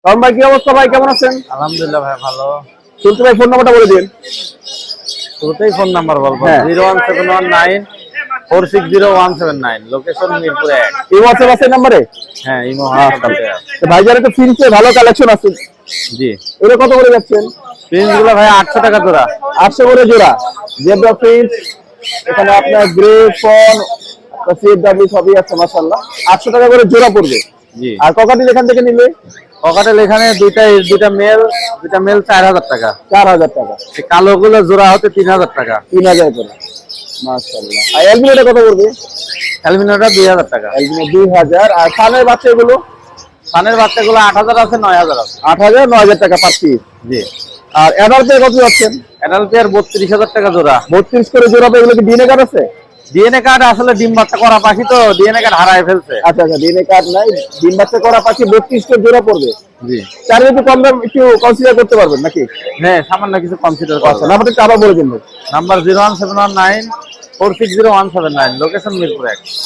তখন ভাই কি অবস্থা ভাই, কেমন আছেন? আলহামদুলিল্লাহ ভাই ভালো। শুনতে ভাই ফোন নাম্বারটা বলে দিন। শুরুতেই ফোন নাম্বার বলবো, হ্যাঁ। 01719 লোকেশন মিরপুর 1। এই হোয়াটসঅ্যাপ আছে এই নাম্বারে? হ্যাঁ, ইমো তো ভাই যারা তো ফিনসে ভালো কালেকশন আছে, জি। এটা কত করে যাচ্ছেন? প্রিন্স গুলো ভাই 800 টাকা জোড়া। 800 করে জোড়া জেব্রা ফিন্স। এখানে আপনার গ্রে ফন সিএফডব্লিউ সবই আছে মাশাআল্লাহ। 800 টাকা করে জোড়া পড়বে। জি। আর ককাটিল এখান থেকে নিলে পকেটেল এখানে দুইটা মেল 4000 টাকা। 4000 টাকা। এই কালো গুলো জোড়া হতে 3000 টাকা। 3000 করে মাশাআল্লাহ। আর অ্যালবিনোটা কত পড়বে? অ্যালবিনোটা 2000 টাকা। অ্যালবিনো 2000। আর ফানের বাচ্চাগুলো পানের বাচ্চাগুলো 8000 আছে, 9000 আছে। 8000 9000 টাকা পার পিস। জি। আর অ্যাডাল্টে কত যাচ্ছেন? অ্যাডাল্ট পেয়ার 32000 টাকা জোড়া। 32 করে জোড়া। এগুলো কি ডিএনএ কার্ড আছে? ডিএনএ কার্ড আসলে ডিম বাচ্চা করা পাখি তো ডিএনএ কার্ড হারায় ফেলছে। আচ্ছা আচ্ছা, ডিএনএ কার্ড নাই, ডিম বাচ্চা করা পাখি 32 করে জোড়া পড়বে। জি। চার একটু কম দাম একটু কনসিডার করতে পারবেন নাকি? হ্যাঁ, সামান্য কিছু কনসিডার আচ্ছা, করবেন। নাম্বারটা আবার বলে দিন ভাই। Number 01719 460179, location Mirpur 1।